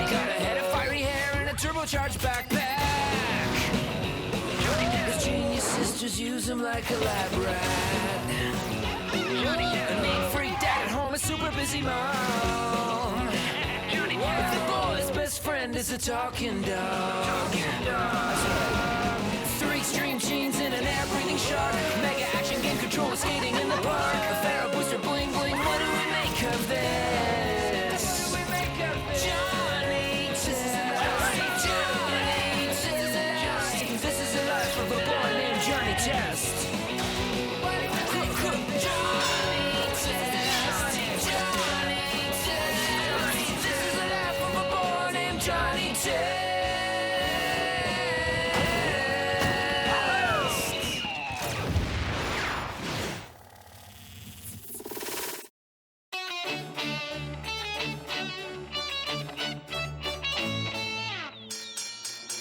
Got a head of fiery hair and a turbocharged backpack. His genius sisters use him like a lab rat. A neat freak dad at home, a super busy mom. But the boy's best friend is a talking dog. 3 extreme genes in an air-breathing shark. Mega action game control skating in the park. A Pharaoh booster bling bling. What do we make of this? Johnny Test. Johnny Test. This is the life of a boy named Johnny Test.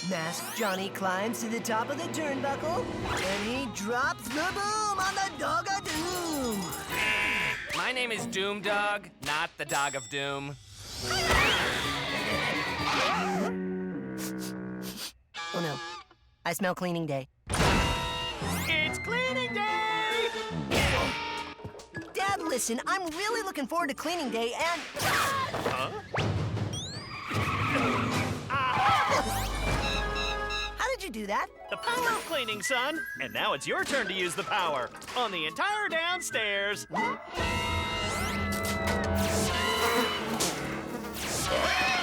Masked Johnny climbs to the top of the turnbuckle, and he drops the boom on the Dog of Doom. My name is Doom Dog, not the Dog of Doom. Oh no, I smell cleaning day. It's cleaning day! Dad, listen, I'm really looking forward to cleaning day and... Huh? How did you do that? The power of cleaning, son. And now it's your turn to use the power on the entire downstairs.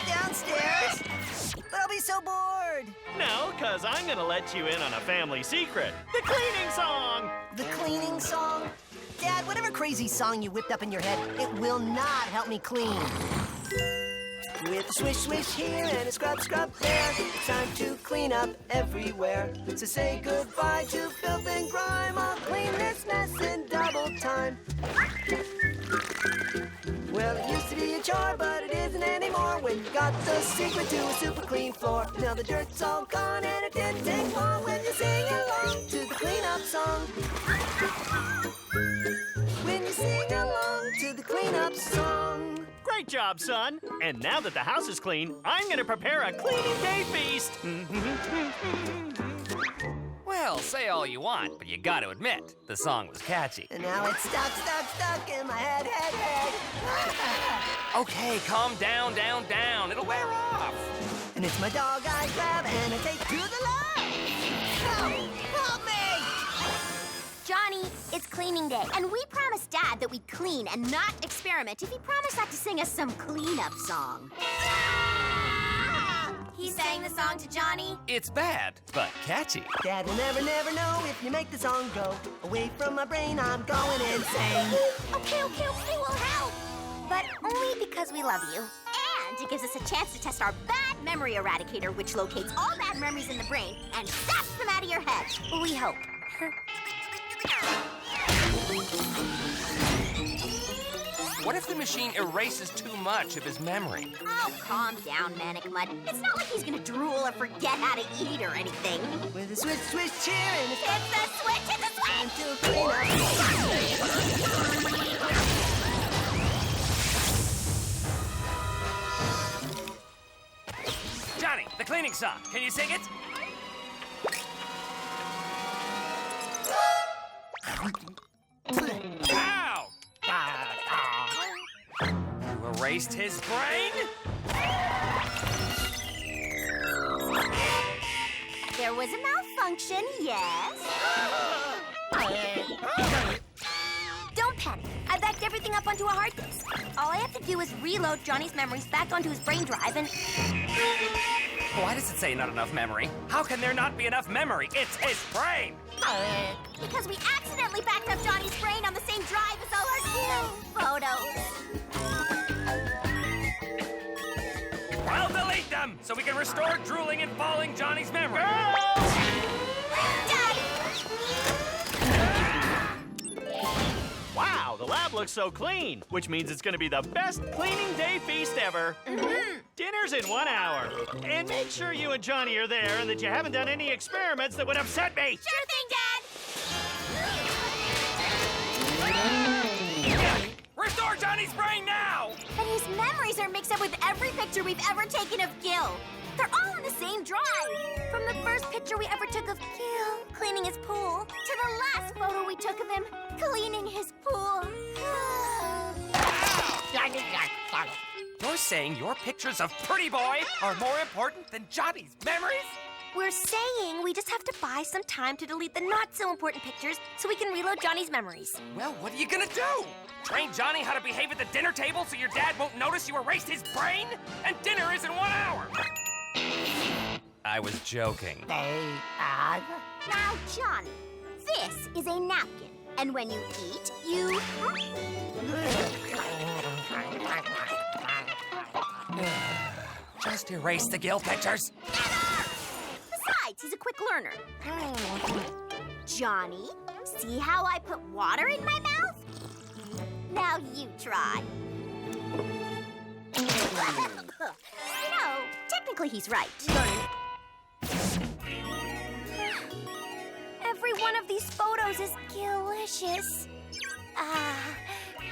Downstairs? But I'll be so bored. No, because I'm going to let you in on a family secret. The cleaning song! The cleaning song? Dad, whatever crazy song you whipped up in your head, it will not help me clean. With a swish, swish here and a scrub, scrub there, it's time to clean up everywhere. So say goodbye to filth and grime. I'll clean this mess in double time. Well, it used to be a chore, but it isn't anymore when you got the secret to a super clean floor. Now the dirt's all gone and it didn't take long when you sing along to the cleanup song. When you sing along to the cleanup song. Great job, son. And now that the house is clean, I'm going to prepare a cleaning day feast. Well, say all you want, but you gotta admit, the song was catchy. And now it's stuck in my head. Okay, calm down, it'll wear off. And it's my dog I grab and I take to the line. Help me! Johnny, it's cleaning day, and we promised Dad that we'd clean and not experiment if he promised not to sing us some cleanup song. He sang the song to Johnny? It's bad, but catchy. Dad will never know if you make the song go. Away from my brain, I'm going insane. Okay, we'll help. But only because we love you. And it gives us a chance to test our bad memory eradicator, which locates all bad memories in the brain and zaps them out of your head. We hope. What if the machine erases too much of his memory? Oh, calm down, Manic Mud. It's not like he's gonna drool or forget how to eat or anything. With a swish, swish, cheer and It's the switch! time to clean up. Johnny, the cleaning song. Can you sing it? Ow! You erased his brain? There was a malfunction, yes. Don't panic. I backed everything up onto a hard disk. All I have to do is reload Johnny's memories back onto his brain drive and... Why does it say not enough memory? How can there not be enough memory? It's his brain! Because we accidentally backed up Johnny's brain on the same drive as all our photos. I'll delete them so we can restore drooling and falling Johnny's memory. Wow, the lab looks so clean, which means it's going to be the best cleaning day feast ever. Dinner's in 1 hour. And make sure you and Johnny are there and that you haven't done any experiments that would upset me. Sure thing, Dad! Restore Johnny's brain now! But he His memories are mixed up with every picture we've ever taken of Gil. They're all on the same drive. From the first picture we ever took of Gil cleaning his pool, to the last photo we took of him cleaning his pool. You're saying your pictures of Pretty Boy are more important than Johnny's memories? We're saying we just have to buy some time to delete the not-so-important pictures so we can reload Johnny's memories. Well, what are you gonna do? Train Johnny how to behave at the dinner table so your dad won't notice you erased his brain? And dinner is in 1 hour. I was joking. Now, Johnny, this is a napkin. And when you eat, you... Just erase the Gil pictures. Besides, he's a quick learner. Johnny, see how I put water in my mouth? Now you try. You know, technically he's right. Every one of these photos is delicious.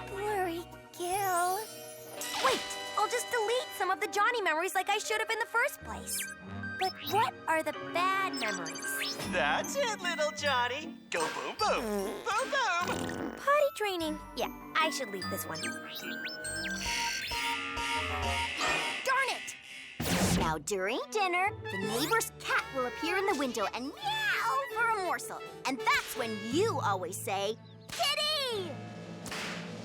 Blurry Gil. Wait, I'll just delete some of the Johnny memories like I should have in the first place. But what are the bad memories? That's it, little Johnny. Go boom, boom. Boom, boom. Potty training. Yeah, I should leave this one. Darn it! Now, during dinner, the neighbor's cat will appear in the window and meow for a morsel. And that's when you always say, Kitty!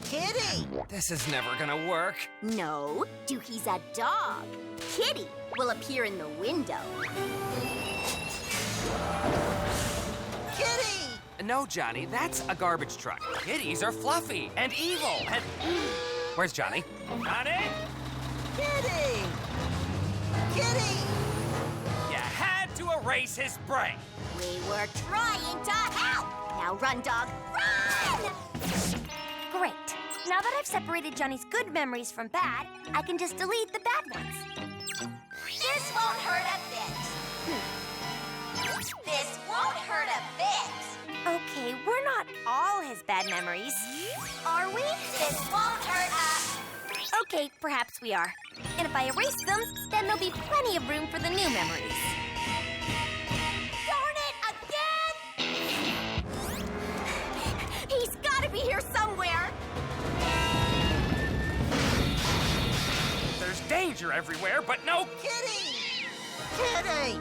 Kitty! This is never gonna work. No, Dukey's a dog. Kitty will appear in the window. Kitty! No, Johnny, that's a garbage truck. Kitties are fluffy and evil and... Where's Johnny? Johnny? Kitty! Kitty! You had to erase his brain. We were trying to help. Now run, dog, run! Great. Now that I've separated Johnny's good memories from bad, I can just delete the bad ones. This won't hurt a bit. This won't hurt a bit. Okay, we're not all his bad memories. Are we? This won't hurt us. Okay, perhaps we are. And if I erase them, then there'll be plenty of room for the new memories. Darn it, again! He's gotta be here somewhere. There's danger everywhere, but no... Kitty! Kitty!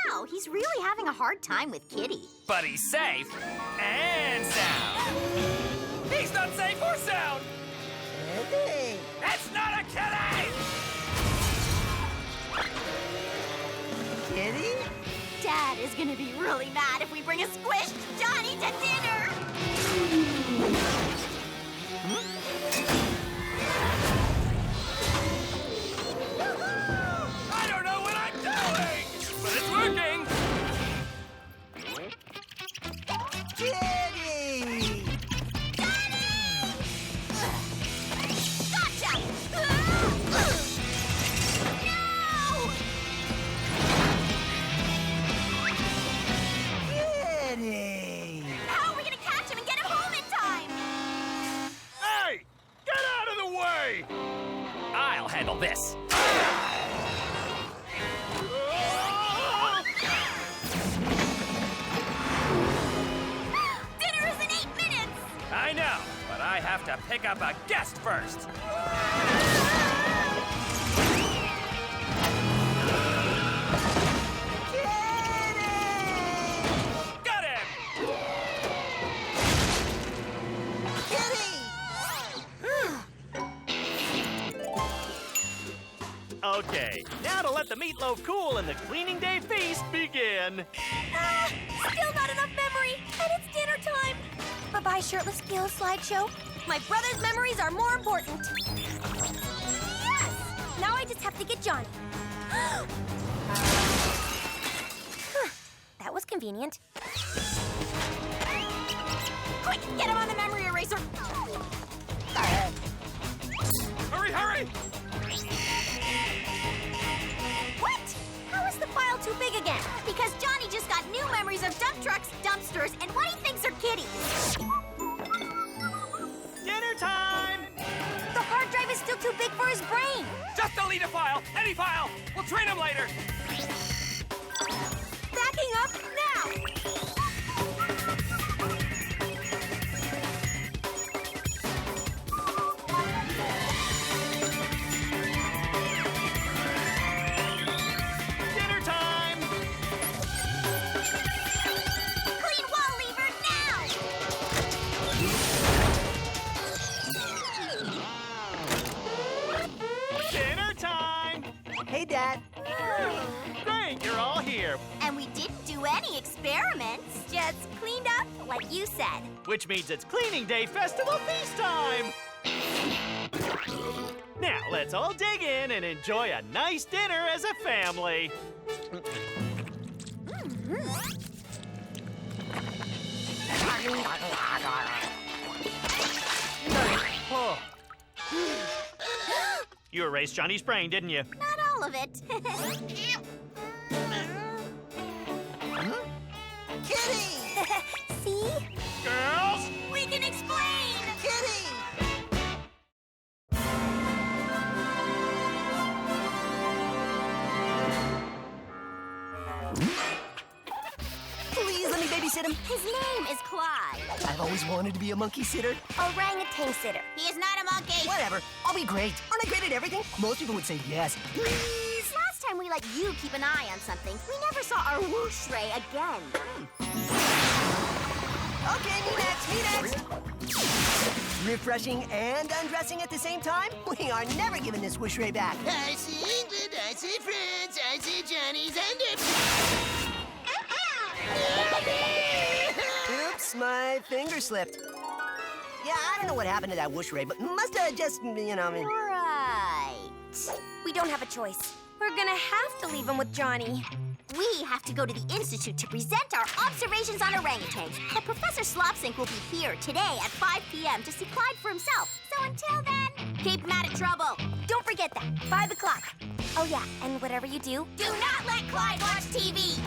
Wow, he's really having a hard time with Kitty. But he's safe and sound. He's not safe or sound. Kitty! It's not a kitty! Kitty? Dad is gonna be really mad if we bring a squished Johnny to dinner. I don't know what I'm doing, but it's working. Kitty! Gotcha! No! Kitty! How are we gonna catch him and get him home in time? Hey! Get out of the way! I'll handle this. Dinner is in 8 minutes! I know, but I have to pick up a guest first. Got him! Okay, now to let the meatloaf cool and the cleaning day feast begin. Still not enough memory, and it's dinner time. Bye-bye, Shirtless Gil slideshow. My brother's memories are more important. Yes! Now I just have to get Johnny. Huh, that was convenient. Quick, get him on the memory eraser. Hurry, hurry! What? How is the file too big again? Because Johnny just got new memories of dump trucks, dumpsters, and what he thinks are kitties. Dinner time! The hard drive is for his brain. Just delete a file, any file. We'll train him later. Backing up now. Dinner time! Clean wall lever now. Dinner time! Hey, Dad. Great, you're all here. And we didn't do any experiments. Just cleaned up like you said. Which means it's Cleaning Day Festival feast time! Now, let's all dig in and enjoy a nice dinner as a family. You erased Johnny's brain, didn't you? Not all of it. Kitty! See? Girls! We can explain! Kitty! Please let me babysit him. His name is Clyde. I've always wanted to be a monkey sitter. Orangutan sitter. He is not a monkey. Whatever. I'll be great. Aren't I great at everything? Most people would say yes. Please! Last time we let you keep an eye on something, we never saw our whoosh ray again. Okay, me next. Refreshing and undressing at the same time? We are never giving this whoosh ray back. I see England, I see France, I see Johnny's and Oops, my finger slipped. Yeah, I don't know what happened to that whoosh ray, but must have just, Right. We don't have a choice. We're gonna have to leave him with Johnny. We have to go to the Institute to present our observations on orangutans. But Professor Slopsink will be here today at 5 p.m. to see Clyde for himself. So until then, keep him out of trouble. Don't forget that. 5 o'clock. Oh yeah, and whatever you do, Do not let Clyde watch TV.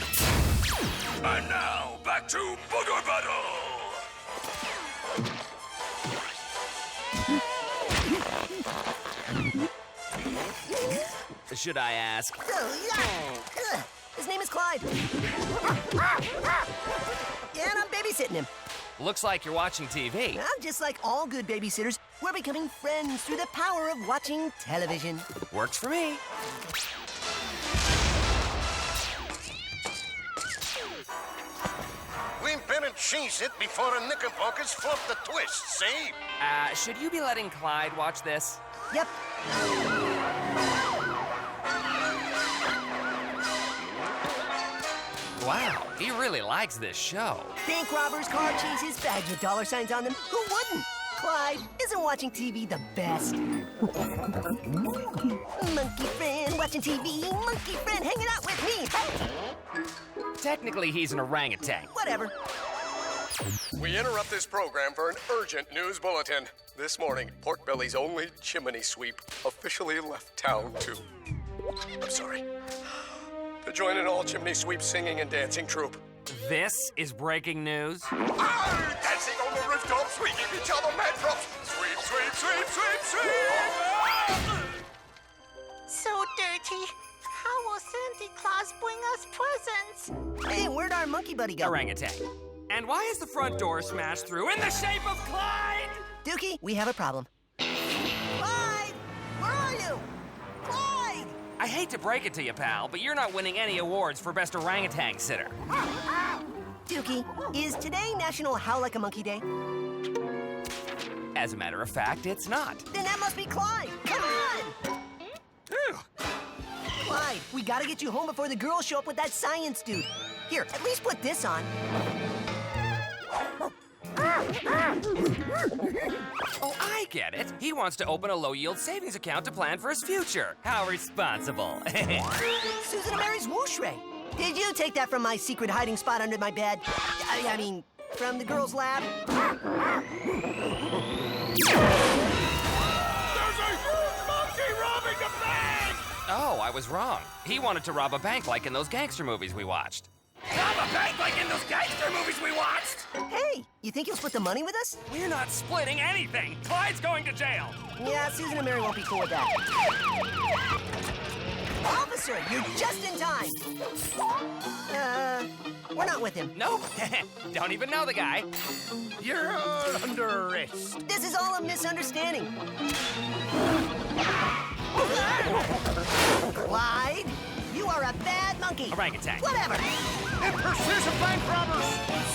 And now, back to Booger Battle! Should I ask? His name is Clyde. Yeah, and I'm babysitting him. Looks like you're watching TV. Now, just like all good babysitters, we're becoming friends through the power of watching television. Works for me. We've been and cheese it before the knickerbockers flop the twist, see? Should you be letting Clyde watch this? Yep. Wow, he really likes this show. Bank robbers, car chases, bags with dollar signs on them. Who wouldn't? Clyde, isn't watching TV the best? Monkey friend watching TV, monkey friend hanging out with me. Technically, he's an orangutan. Whatever. We interrupt this program for an urgent news bulletin. This morning, Porkbelly's only chimney sweep officially left town to... I'm sorry. To join an all-chimney sweep singing and dancing troupe. This is breaking news. Ah, dancing on the rooftops, we give each other mad props. Sweep, sweep, sweep, sweep, sweep! So dirty. How will Santa Claus bring us presents? Hey, where'd our monkey buddy go? Orangutan. And why is the front door smashed through in the shape of Clyde? Dukey, we have a problem. Clyde! Where are you? Clyde! I hate to break it to you, pal, but you're not winning any awards for best orangutan sitter. Dukey, is today National Howl Like a Monkey Day? As a matter of fact, it's not. Then that must be Clyde! Come on! Clyde, we gotta get you home before the girls show up with that science dude. Here, at least put this on. Oh, I get it. He wants to open a low-yield savings account to plan for his future. How responsible. Susan and Mary's whoosh ray. Did you take that from my secret hiding spot under my bed? I mean, from the girls' lab? There's a huge monkey robbing the bank! Oh, I was wrong. He wanted to rob a bank like in those gangster movies we watched. Rob a bank like in those gangster movies we watched! Hey, you think you'll split the money with us? We're not splitting anything! Clyde's going to jail! Yeah, Susan and Mary won't be cool with that. Officer, you're just in time. We're not with him. Nope. Don't even know the guy. You're under arrest. This is all a misunderstanding. Clyde, you are a bad monkey. Orangutan. Whatever. In pursuit of bank robbers,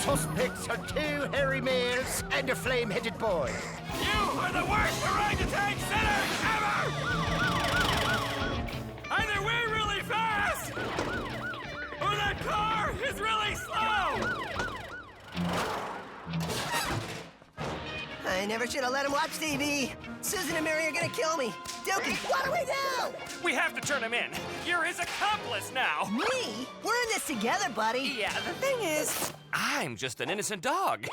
suspects are 2 hairy males and a flame-headed boy. You are the worst orangutan sinner ever! Either we're really fast, or that car is really slow! I never should have let him watch TV. Susan and Mary are gonna kill me. Dukey, what do we do? We have to turn him in. You're his accomplice now. Me? We're in this together, buddy. Yeah, the thing is, I'm just an innocent dog.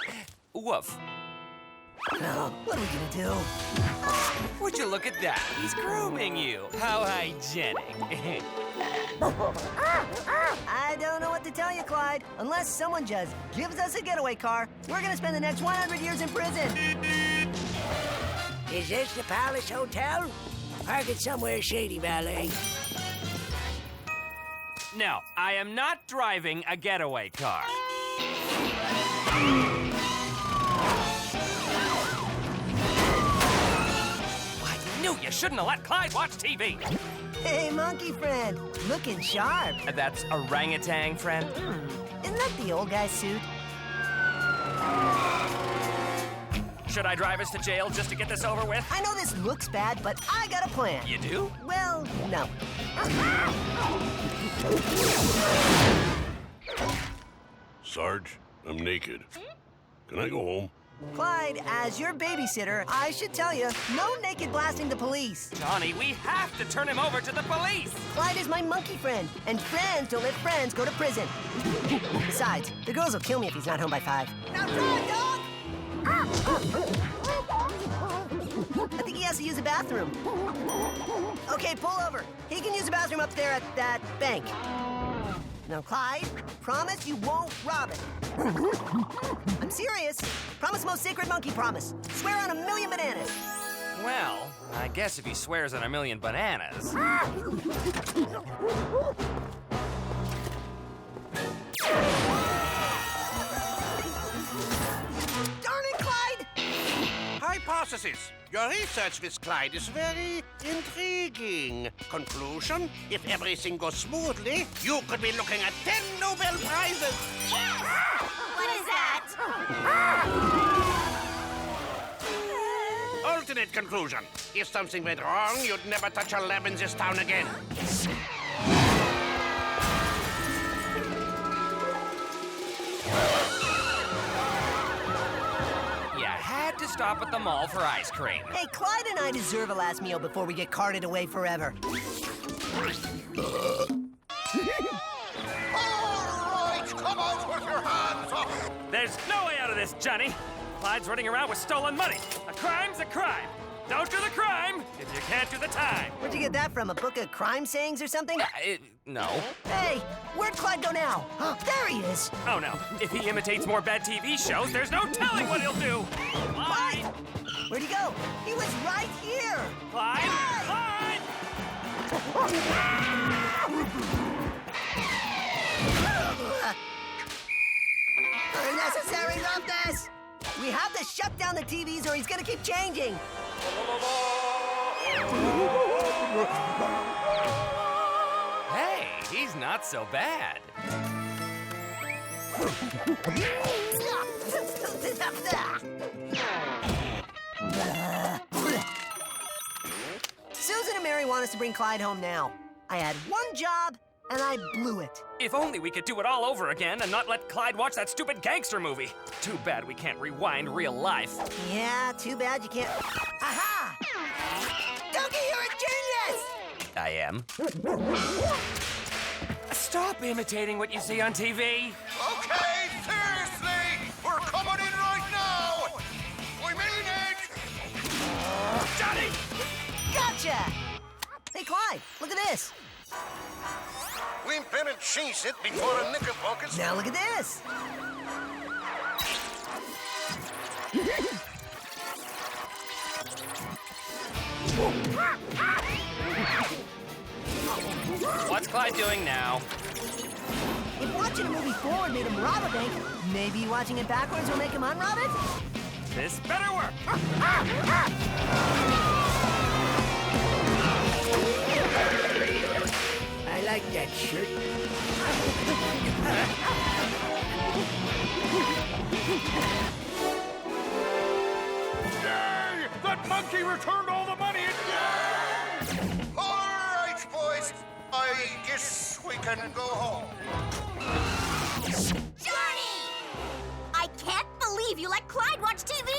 Woof. Oh, what are we gonna do? Would you look at that? He's grooming you. How hygienic. I don't know what to tell you, Clyde. Unless someone just gives us a getaway car, we're gonna spend the next 100 years in prison. Is this the Palace Hotel? Park it somewhere shady, valet. No, I am not driving a getaway car. I knew you shouldn't have let Clyde watch TV. Hey, monkey friend, looking sharp. That's orangutan, friend. Isn't that the old guy's suit? Should I drive us to jail just to get this over with? I know this looks bad, but I got a plan. You do? Well, no. Sarge, I'm naked. Can I go home? Clyde, as your babysitter, I should tell you, no naked blasting the police. Johnny, we have to turn him over to the police. Clyde is my monkey friend, and friends don't let friends go to prison. Besides, the girls will kill me if he's not home by 5. Now drive, dog! I think he has to use the bathroom. Okay, pull over. He can use the bathroom up there at that bank. Now, Clyde, promise you won't rob it. I'm serious. Promise most sacred monkey promise. Swear on 1,000,000 bananas. Well, I guess if he swears on 1,000,000 bananas. Darn it, Clyde! Hypothesis. Your research, Miss Clyde, is very intriguing. Conclusion, if everything goes smoothly, you could be looking at 10 Nobel Prizes. What is that? Alternate conclusion. If something went wrong, you'd never touch a lab in this town again. To stop at the mall for ice cream. Hey, Clyde and I deserve a last meal before we get carted away forever. All right, come out with your hands up. There's no way out of this, Johnny. Clyde's running around with stolen money. A crime's a crime. Don't do the crime if you can't do the time. Where'd you get that from? A book of crime sayings or something? No. Hey, where'd Clyde go now? There he is. Oh, no. If he imitates more bad TV shows, there's no telling what he'll do. Clyde! Where'd he go? He was right here. Clyde! Clyde! Unnecessary roughness! We have to shut down the TVs or he's gonna keep changing. Hey, he's not so bad. Susan and Mary want us to bring Clyde home now. I had one job, and I blew it. If only we could do it all over again and not let Clyde watch that stupid gangster movie. Too bad we can't rewind real life. Yeah, too bad you can't. Aha! Dukey, you're a genius! I am. Stop imitating what you see on TV. Okay, seriously, we're coming in right now. We mean it. Johnny! Gotcha! Hey, Clyde, look at this. We've been in to chase it before the knickerbockers... Now look at this. What's Clyde doing now? If watching a movie forward made him rob a bank, maybe watching it backwards will make him unrob it? This better work. I like that shirt. Yay! That monkey returned all the money again! All right, boys. I guess we can go home. Johnny! I can't believe you let Clyde watch TV!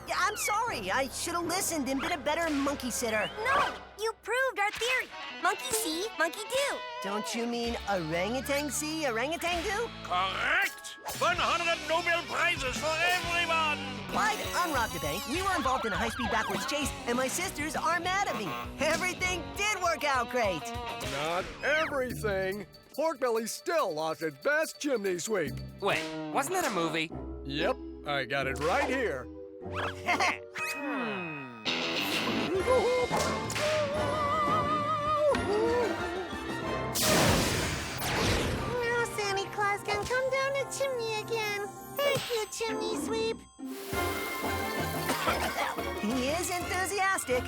Yeah, I'm sorry. I should have listened and been a better monkey sitter. No, you proved our theory. Monkey see, monkey do. Don't you mean orangutan see, orangutan do? Correct! 100 Nobel Prizes for everyone! Clyde unrobbed a bank, we were involved in a high-speed backwards chase, and my sisters are mad at me. Everything did work out great. Not everything. Porkbelly still lost its best chimney sweep. Wait, wasn't that a movie? Yep, I got it right here. Now Santa Claus can come down the chimney again. Thank you, Chimney Sweep. He is enthusiastic.